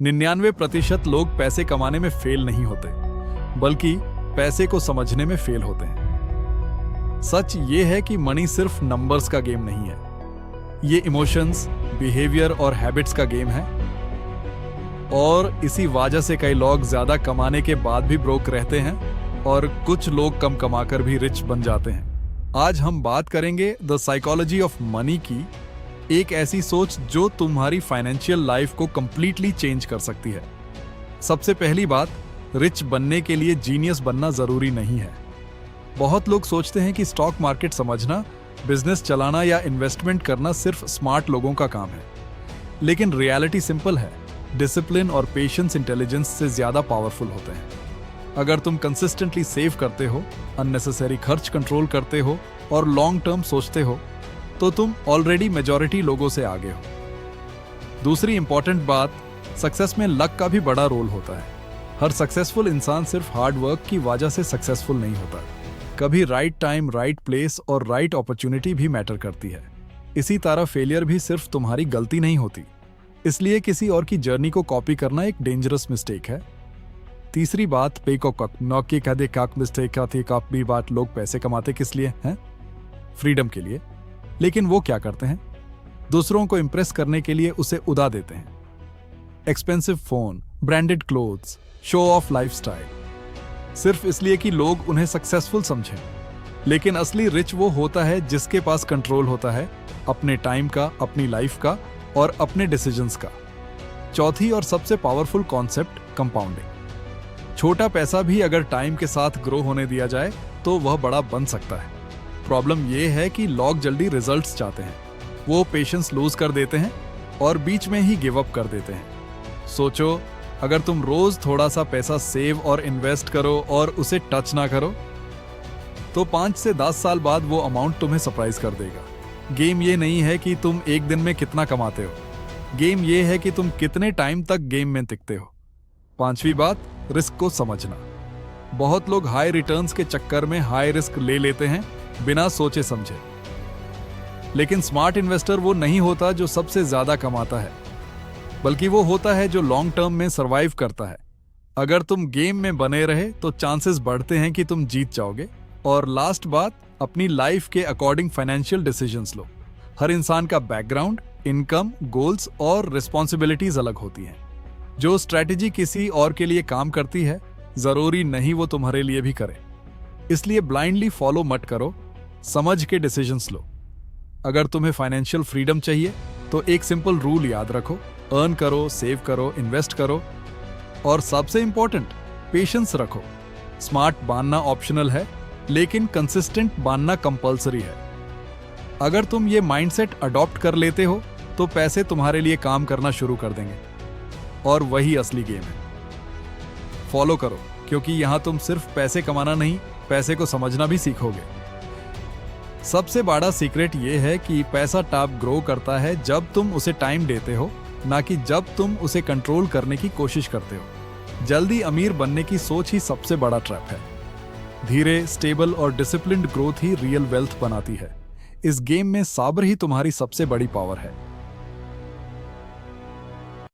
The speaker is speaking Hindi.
99% लोग पैसे कमाने में फेल नहीं होते, बल्कि पैसे को समझने में फेल होते हैं। सच ये है कि मनी सिर्फ नंबर्स का गेम नहीं है, ये इमोशंस, बिहेवियर और हैबिट्स का गेम है। और इसी वजह से कई लोग ज्यादा कमाने के बाद भी ब्रोक रहते हैं और कुछ लोग कम कमाकर भी रिच बन जाते हैं। आज हम बात करेंगे द साइकोलॉजी ऑफ मनी की, एक ऐसी सोच जो तुम्हारी फाइनेंशियल लाइफ को कंप्लीटली चेंज कर सकती है। सबसे पहली बात, रिच बनने के लिए जीनियस बनना जरूरी नहीं है। बहुत लोग सोचते हैं कि स्टॉक मार्केट समझना, बिजनेस चलाना या इन्वेस्टमेंट करना सिर्फ स्मार्ट लोगों का काम है। लेकिन रियलिटी सिंपल है, डिसिप्लिन और पेशेंस इंटेलिजेंस से ज्यादा पावरफुल होते हैं। अगर तुम कंसिस्टेंटली सेव करते हो, अननेसेसरी खर्च कंट्रोल करते हो और लॉन्ग टर्म सोचते हो, तो तुम ऑलरेडी मेजॉरिटी लोगों से आगे हो। दूसरी इंपॉर्टेंट बात, सक्सेस में लक का भी बड़ा रोल होता है। हर सक्सेसफुल इंसान सिर्फ हार्ड वर्क की वजह से सक्सेसफुल नहीं होता। कभी राइट टाइम, राइट प्लेस और राइट अपॉर्चुनिटी भी मैटर करती है। इसी तरह फेलियर भी सिर्फ तुम्हारी गलती नहीं होती, इसलिए किसी और की जर्नी को कॉपी करना एक डेंजरस मिस्टेक है। तीसरी बात, नौकी कदे काक मिस्टेक आती काक भी बात, लोग पैसे कमाते किस लिए हैं? फ्रीडम के लिए। लेकिन वो क्या करते हैं? दूसरों को इंप्रेस करने के लिए उसे उड़ा देते हैं। Expensive phone, branded clothes, show off lifestyle, सिर्फ इसलिए कि लोग उन्हें सक्सेसफुल समझें। लेकिन असली रिच वो होता है जिसके पास कंट्रोल होता है अपने टाइम का, अपनी लाइफ का और अपने डिसीजंस का। चौथी और सबसे पावरफुल कॉन्सेप्ट, कंपाउंडिंग। छोटा पैसा भी अगर टाइम के साथ ग्रो होने दिया जाए तो वह बड़ा बन सकता है। प्रॉब्लम यह है कि लोग जल्दी रिजल्ट्स चाहते हैं, वो पेशेंस लूज कर देते हैं और बीच में ही गिव अप कर देते हैं। सोचो, अगर तुम रोज थोड़ा सा पैसा सेव और इन्वेस्ट करो और उसे टच ना करो, तो 5 से 10 साल बाद वो अमाउंट तुम्हें सरप्राइज कर देगा। गेम ये नहीं है कि तुम एक दिन में कितना कमाते हो, गेम ये है कि तुम कितने टाइम तक गेम में टिकते हो। पांचवी बात, रिस्क को समझना। बहुत लोग हाई रिटर्न्स के चक्कर में हाई रिस्क ले लेते हैं बिना सोचे समझे। लेकिन स्मार्ट इन्वेस्टर वो नहीं होता जो सबसे ज्यादा कमाता है, बल्कि वो होता है जो लॉन्ग टर्म में सरवाइव करता है। अगर तुम गेम में बने रहे तो चांसेस बढ़ते हैं कि तुम जीत जाओगे। और लास्ट बात, अपनी लाइफ के अकॉर्डिंग फाइनेंशियल डिसीजंस लो। हर इंसान का बैकग्राउंड, इनकम, गोल्स और रिस्पॉन्सिबिलिटीज अलग होती हैं। जो स्ट्रैटेजी किसी और के लिए काम करती है, जरूरी नहीं वो तुम्हारे लिए भी करे। इसलिए ब्लाइंडली फॉलो मत करो, समझ के डिसीजंस लो। अगर तुम्हें फाइनेंशियल फ्रीडम चाहिए तो एक सिंपल रूल याद रखो, अर्न करो, सेव करो, इन्वेस्ट करो और सबसे इंपॉर्टेंट, पेशेंस रखो। स्मार्ट बनना ऑप्शनल है, लेकिन कंसिस्टेंट बनना कंपलसरी है। अगर तुम ये माइंडसेट अडॉप्ट कर लेते हो तो पैसे तुम्हारे लिए काम करना शुरू कर देंगे, और वही असली गेम है। फॉलो करो, क्योंकि यहां तुम सिर्फ पैसे कमाना नहीं, पैसे को समझना भी सीखोगे। सबसे बड़ा सीक्रेट ये है कि पैसा तब ग्रो करता है जब तुम उसे टाइम देते हो, ना कि जब तुम उसे कंट्रोल करने की कोशिश करते हो। जल्दी अमीर बनने की सोच ही सबसे बड़ा ट्रैप है। धीरे, स्टेबल और डिसिप्लिन्ड ग्रोथ ही रियल वेल्थ बनाती है। इस गेम में सब्र ही तुम्हारी सबसे बड़ी पावर है।